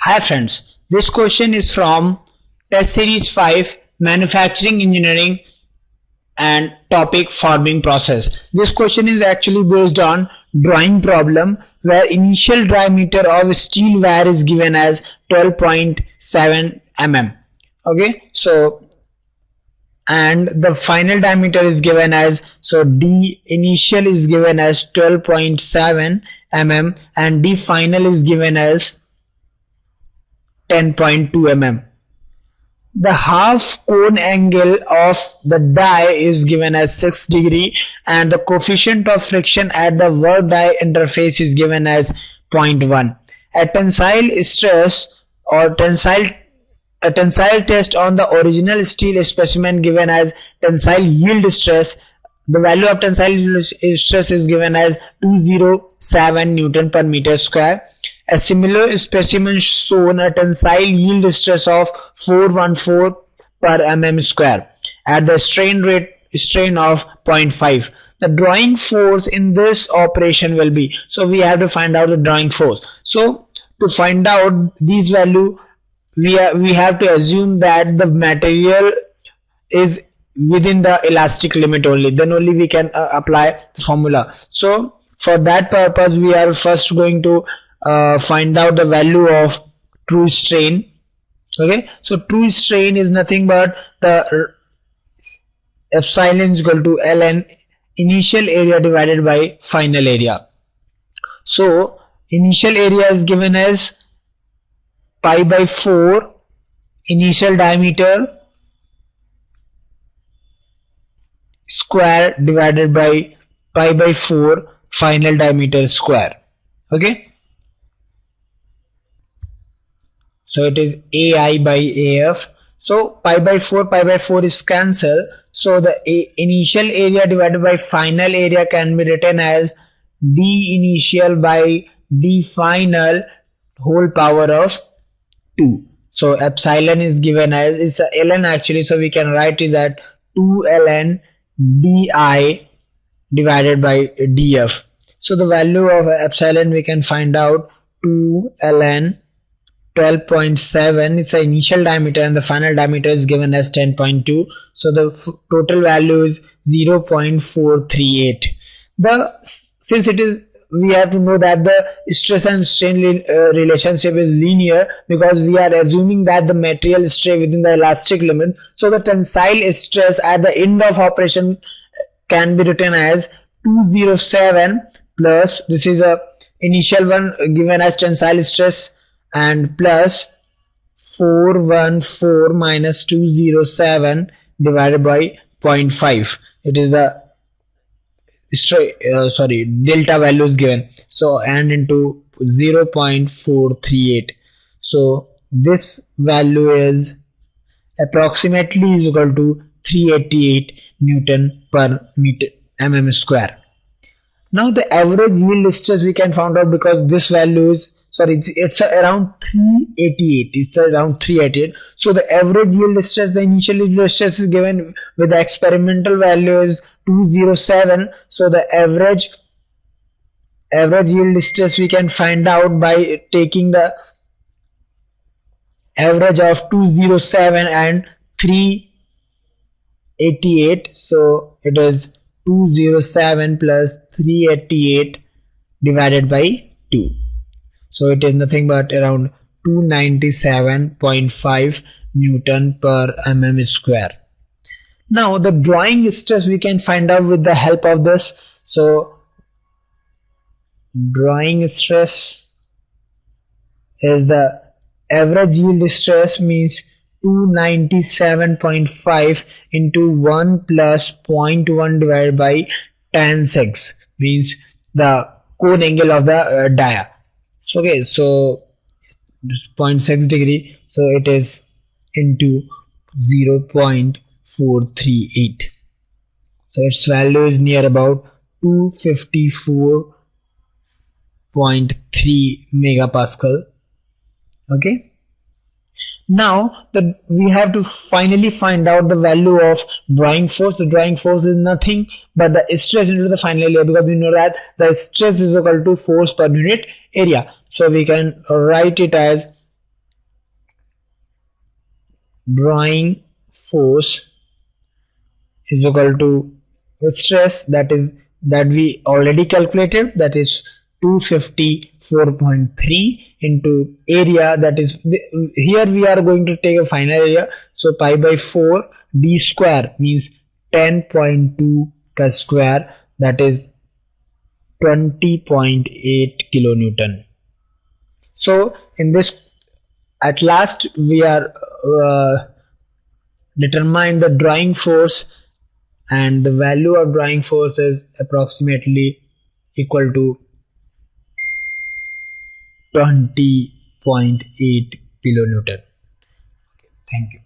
Hi friends, this question is from test series 5 manufacturing engineering and topic forming process. This question is actually based on drawing problem where initial diameter of steel wire is given as 12.7 mm. Okay, so and the final diameter is given as, so D initial is given as 12.7 mm and D final is given as 10.2 mm. The half cone angle of the die is given as 6 degree and the coefficient of friction at the work die interface is given as 0.1. A tensile stress or tensile test on the original steel specimen given as tensile yield stress. The value of tensile yield stress is given as 207 Newton per meter square. A similar specimen shown a tensile yield stress of 414 per mm square at the strain of 0.5. The drawing force in this operation will be, so we have to find out the drawing force. So to find out these value, we have to assume that the material is within the elastic limit only, then only we can apply the formula. So for that purpose we are first going to find out the value of true strain. Okay, so true strain is nothing but the epsilon is equal to ln initial area divided by final area. So initial area is given as pi by 4 initial diameter square divided by pi by 4 final diameter square. Okay, so it is AI by AF. So pi by 4 is cancelled. So the initial area divided by final area can be written as D initial by D final whole power of 2. So epsilon is given as, it's a ln actually, so we can write it at 2 ln di divided by df. So the value of epsilon we can find out 2 ln 12.7. it's the initial diameter and the final diameter is given as 10.2. so the total value is 0.438. Since it is, we have to know that the stress and strain relationship is linear because we are assuming that the material stay within the elastic limit. So the tensile stress at the end of operation can be written as 207 plus, this is a initial one given as tensile stress, and plus 414 minus 207 divided by 0.5. it is the delta value is given, so and into 0.438. so this value is approximately is equal to 388 Newton per meter mm square. Now the average yield stress we can find out because this value is, it's around 388. It's around 388. So the average yield stress, the initial yield stress is given with the experimental value is 207. So the average yield stress we can find out by taking the average of 207 and 388. So it is 207 plus 388 divided by 2. So it is nothing but around 297.5 Newton per mm square. Now the drawing stress we can find out with the help of this. So drawing stress is the average yield stress means 297.5 into 1 plus 0.1 divided by tan 6 means the cone angle of the dia. Okay, so 0.6 degree, so it is into 0.438. so its value is near about 254.3 megapascal. Okay, now we have to finally find out the value of drawing force. The drawing force is nothing but the stress into the final area, because we know that the stress is equal to force per unit area. So we can write it as drawing force is equal to stress, that we already calculated, that is 254.3 into area, that is here we are going to take a final area, so pi by 4 d square means 10.2 per square, that is 20.8 kilonewton. So in this, at last we are determine the drawing force, and the value of drawing force is approximately equal to 20.8 kilonewton. Thank you.